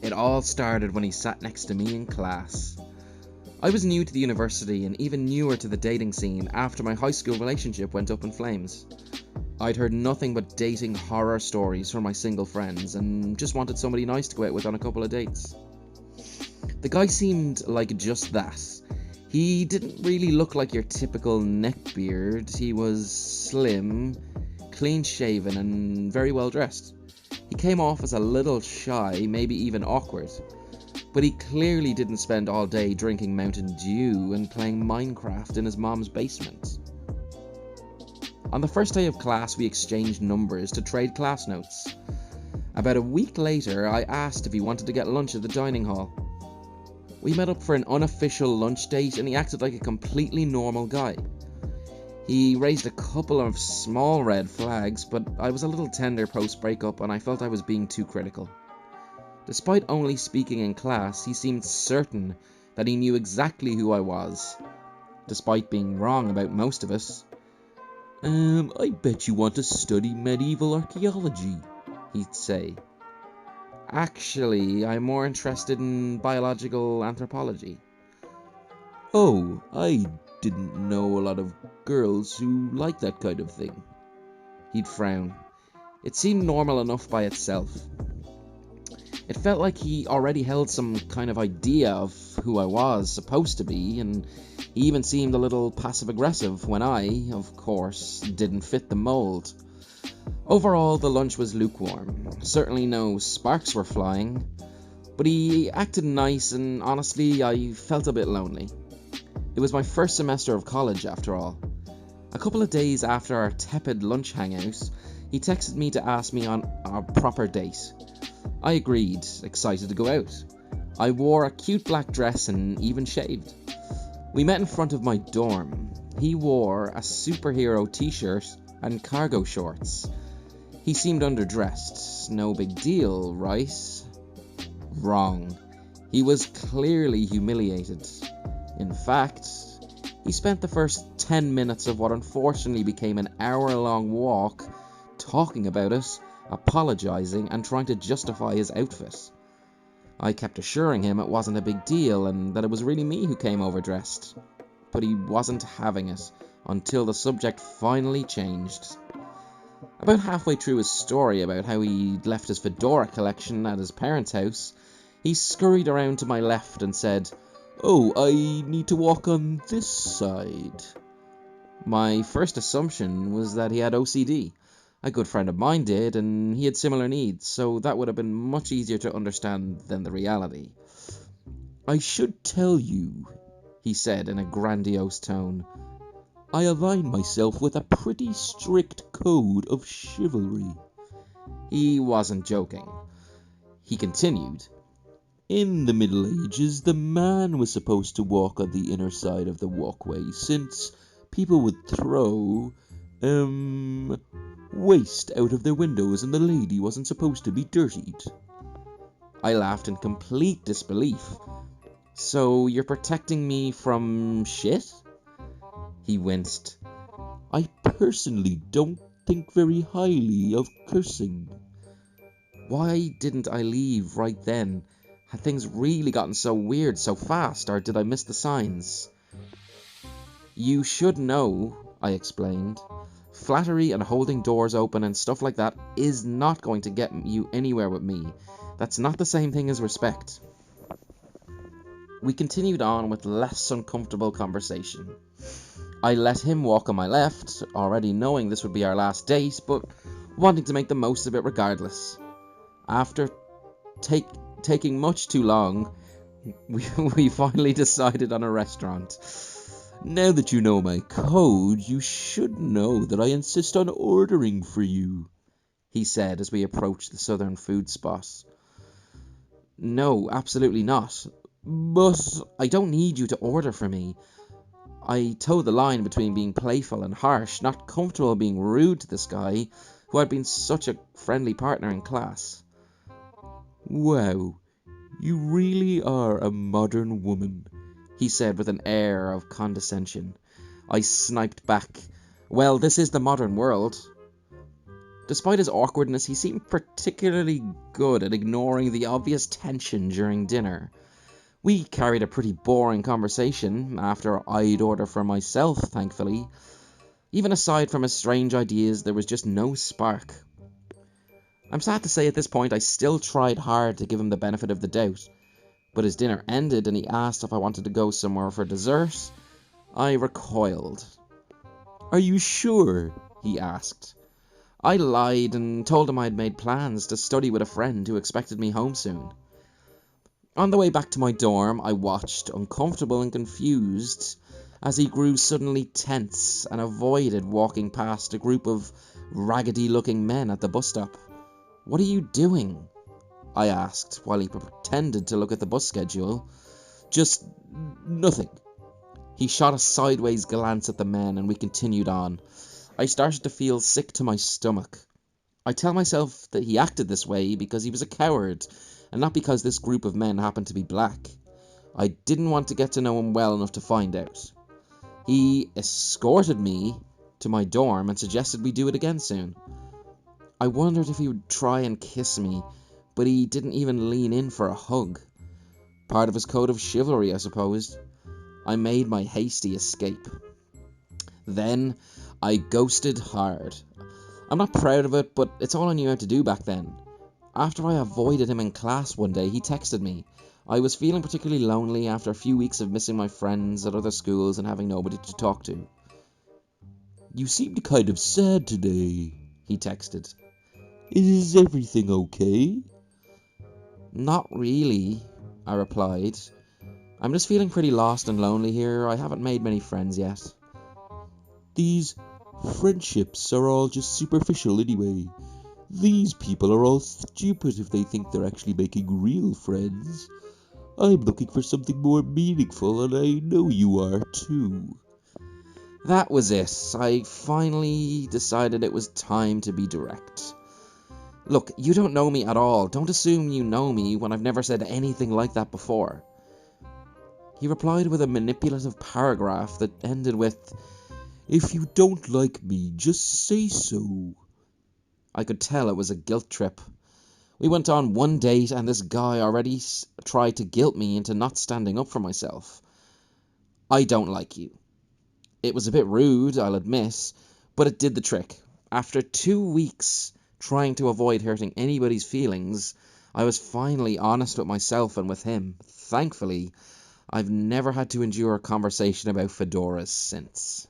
It all started when he sat next to me in class. I was new to the university and even newer to the dating scene after my high school relationship went up in flames. I'd heard nothing but dating horror stories from my single friends and just wanted somebody nice to go out with on a couple of dates. The guy seemed like just that. He didn't really look like your typical neckbeard. He was slim, clean shaven and very well dressed. He came off as a little shy, maybe even awkward, but he clearly didn't spend all day drinking Mountain Dew and playing Minecraft in his mom's basement. On the first day of class, we exchanged numbers to trade class notes. About a week later, I asked if he wanted to get lunch at the dining hall. We met up for an unofficial lunch date and he acted like a completely normal guy. He raised a couple of small red flags, but I was a little tender post-breakup and I felt I was being too critical. Despite only speaking in class, he seemed certain that he knew exactly who I was, despite being wrong about most of it. I bet you want to study medieval archaeology, he'd say. Actually, I'm more interested in biological anthropology. Oh, I didn't know a lot of girls who like that kind of thing. He'd frown. It seemed normal enough by itself. It felt like he already held some kind of idea of who I was supposed to be, and he even seemed a little passive-aggressive when I, of course, didn't fit the mold. Overall, the lunch was lukewarm. Certainly no sparks were flying, but he acted nice and honestly, I felt a bit lonely. It was my first semester of college, after all. A couple of days after our tepid lunch hangout, he texted me to ask me on a proper date. I agreed, excited to go out. I wore a cute black dress and even shaved. We met in front of my dorm. He wore a superhero t-shirt and cargo shorts. He seemed underdressed. No big deal, right? Wrong. He was clearly humiliated. In fact, he spent the first 10 minutes of what unfortunately became an hour-long walk talking about it, apologising and trying to justify his outfit. I kept assuring him it wasn't a big deal and that it was really me who came overdressed. But he wasn't having it until the subject finally changed. About halfway through his story about how he'd left his fedora collection at his parents' house, he scurried around to my left and said, "Oh, I need to walk on this side." My first assumption was that he had OCD. A good friend of mine did, and he had similar needs, so that would have been much easier to understand than the reality. "I should tell you," he said in a grandiose tone, "I align myself with a pretty strict code of chivalry." He wasn't joking. He continued, "In the Middle Ages, the man was supposed to walk on the inner side of the walkway, since people would throw, waste out of their windows and the lady wasn't supposed to be dirtied." I laughed in complete disbelief. "So you're protecting me from shit?" He winced. "I personally don't think very highly of cursing." Why didn't I leave right then? Had things really gotten so weird so fast, or did I miss the signs? "You should know," I explained. "Flattery and holding doors open and stuff like that is not going to get you anywhere with me. That's not the same thing as respect." We continued on with less uncomfortable conversation. I let him walk on my left, already knowing this would be our last date, but wanting to make the most of it regardless. After taking much too long, we finally decided on a restaurant. "Now that you know my code, you should know that I insist on ordering for you," he said as we approached the southern food spot. "No, absolutely not. But I don't need you to order for me." I towed the line between being playful and harsh, not comfortable being rude to this guy who had been such a friendly partner in class. "Wow, you really are a modern woman," he said with an air of condescension. I sniped back, "Well, this is the modern world." Despite his awkwardness, he seemed particularly good at ignoring the obvious tension during dinner. We carried a pretty boring conversation after I'd order for myself, thankfully. Even aside from his strange ideas, there was just no spark. I'm sad to say at this point I still tried hard to give him the benefit of the doubt, but his dinner ended and he asked if I wanted to go somewhere for dessert. I recoiled. "Are you sure?" he asked. I lied and told him I had made plans to study with a friend who expected me home soon. On the way back to my dorm, I watched, uncomfortable and confused, as he grew suddenly tense and avoided walking past a group of raggedy-looking men at the bus stop. "What are you doing?" I asked, while he pretended to look at the bus schedule. "Just nothing." He shot a sideways glance at the men, and we continued on. I started to feel sick to my stomach. I tell myself that he acted this way because he was a coward, and not because this group of men happened to be black. I didn't want to get to know him well enough to find out. He escorted me to my dorm and suggested we do it again soon. I wondered if he would try and kiss me, but he didn't even lean in for a hug. Part of his code of chivalry, I suppose. I made my hasty escape. Then I ghosted hard. I'm not proud of it, but it's all I knew how to do back then. After I avoided him in class one day, he texted me. I was feeling particularly lonely after a few weeks of missing my friends at other schools and having nobody to talk to. "You seemed kind of sad today," he texted. "Is everything okay?" "Not really," I replied. "I'm just feeling pretty lost and lonely here. I haven't made many friends yet." "These friendships are all just superficial anyway. These people are all stupid if they think they're actually making real friends. I'm looking for something more meaningful, and I know you are too." That was it. I finally decided it was time to be direct. "Look, you don't know me at all. Don't assume you know me when I've never said anything like that before." He replied with a manipulative paragraph that ended with, "If you don't like me, just say so." I could tell it was a guilt trip. We went on one date and this guy already tried to guilt me into not standing up for myself. "I don't like you." It was a bit rude, I'll admit, but it did the trick. After 2 weeks trying to avoid hurting anybody's feelings, I was finally honest with myself and with him. Thankfully, I've never had to endure a conversation about fedoras since.